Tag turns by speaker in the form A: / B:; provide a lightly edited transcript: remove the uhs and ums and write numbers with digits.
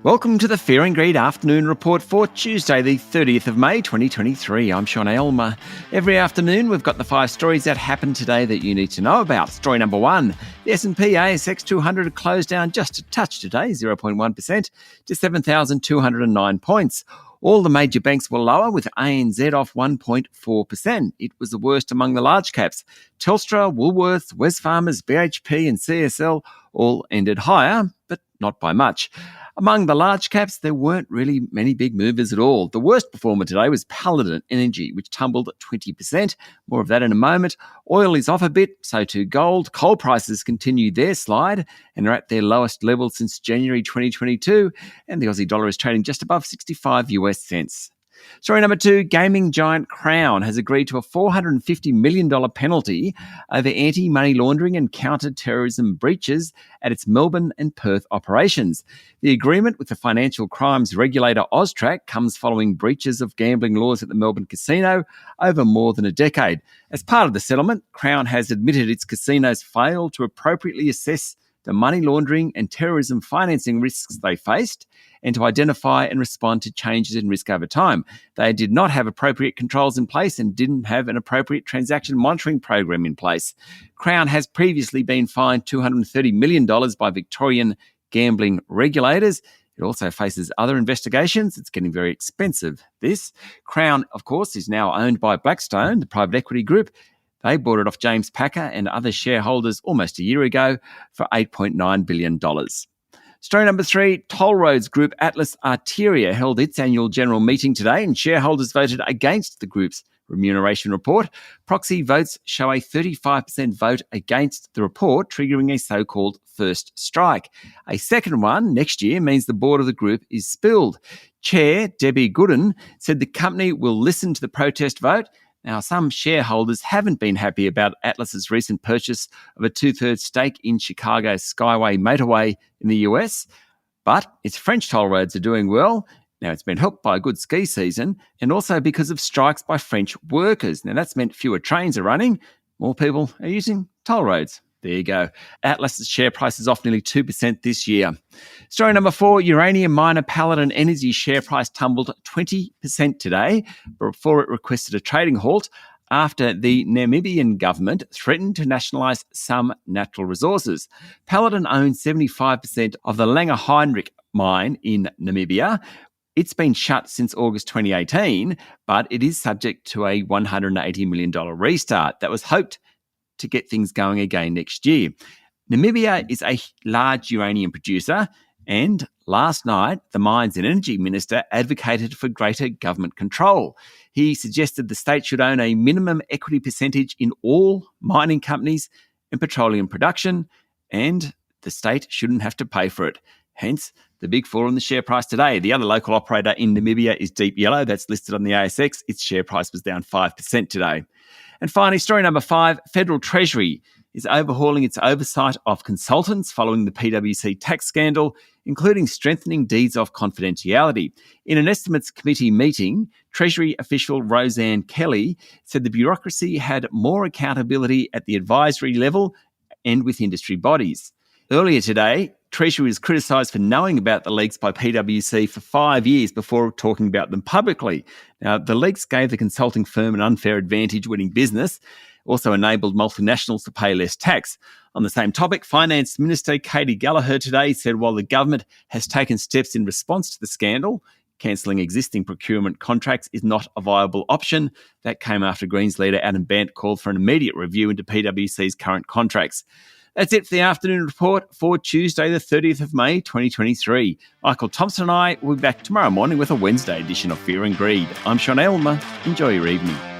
A: Welcome to the Fear and Greed Afternoon Report for Tuesday, the 30th of May, 2023. I'm Sean Aylmer. Every afternoon, we've got the 5 stories that happened today that you need to know about. Story number 1, the S&P ASX 200 closed down just a touch today, 0.1% to 7,209 points. All the major banks were lower, with ANZ off 1.4%. It was the worst among the large caps. Telstra, Woolworths, Wesfarmers, BHP and CSL all ended higher, but not by much. Among the large caps, there weren't really many big movers at all. The worst performer today was Paladin Energy, which tumbled 20%. More of that in a moment. Oil is off a bit, so too gold. Coal prices continue their slide and are at their lowest level since January 2022, and the Aussie dollar is trading just above 65 US cents. Story number 2, gaming giant Crown has agreed to a $450 million penalty over anti-money laundering and counter-terrorism breaches at its Melbourne and Perth operations. The agreement with the financial crimes regulator AUSTRAC comes following breaches of gambling laws at the Melbourne casino over more than a decade. As part of the settlement, Crown has admitted its casinos failed to appropriately assess the money laundering and terrorism financing risks they faced, and to identify and respond to changes in risk over time. They did not have appropriate controls in place and didn't have an appropriate transaction monitoring program in place. Crown has previously been fined $230 million by Victorian gambling regulators. It also faces other investigations. It's getting very expensive, this. Crown, of course, is now owned by Blackstone, the private equity group. They bought it off James Packer and other shareholders almost a year ago for $8.9 billion. Story number 3, toll roads group Atlas Arteria held its annual general meeting today and shareholders voted against the group's remuneration report. Proxy votes show a 35% vote against the report, triggering a so-called first strike. A second one next year means the board of the group is spilled. Chair Debbie Gooden said the company will listen to the protest vote. Now, some shareholders haven't been happy about Atlas's recent purchase of a 2/3 stake in Chicago's Skyway motorway in the US, but its French toll roads are doing well. Now, it's been helped by a good ski season and also because of strikes by French workers. Now, that's meant fewer trains are running. More people are using toll roads. There you go. Atlas's share price is off nearly 2% this year. Story number 4, uranium miner Paladin Energy share price tumbled 20% today before it requested a trading halt after the Namibian government threatened to nationalise some natural resources. Paladin owns 75% of the Langer Heinrich mine in Namibia. It's been shut since August 2018, but it is subject to a $180 million restart that was hoped to get things going again next year. Namibia is a large uranium producer, and last night the Mines and Energy Minister advocated for greater government control. He suggested the state should own a minimum equity percentage in all mining companies and petroleum production, and the state shouldn't have to pay for it. Hence, the big fall in the share price today. The other local operator in Namibia is Deep Yellow. That's listed on the ASX. Its share price was down 5% today. And finally, story number 5, Federal Treasury is overhauling its oversight of consultants following the PwC tax scandal, including strengthening deeds of confidentiality. In an estimates committee meeting, Treasury official Roseanne Kelly said the bureaucracy had more accountability at the advisory level and with industry bodies. Earlier today, Treasury was criticised for knowing about the leaks by PwC for 5 years before talking about them publicly. Now, the leaks gave the consulting firm an unfair advantage winning business, also enabled multinationals to pay less tax. On the same topic, Finance Minister Katie Gallagher today said while the government has taken steps in response to the scandal, cancelling existing procurement contracts is not a viable option. That came after Greens leader Adam Bandt called for an immediate review into PwC's current contracts. That's it for the afternoon report for Tuesday, the 30th of May, 2023. Michael Thompson and I will be back tomorrow morning with a Wednesday edition of Fear and Greed. I'm Sean Aylmer. Enjoy your evening.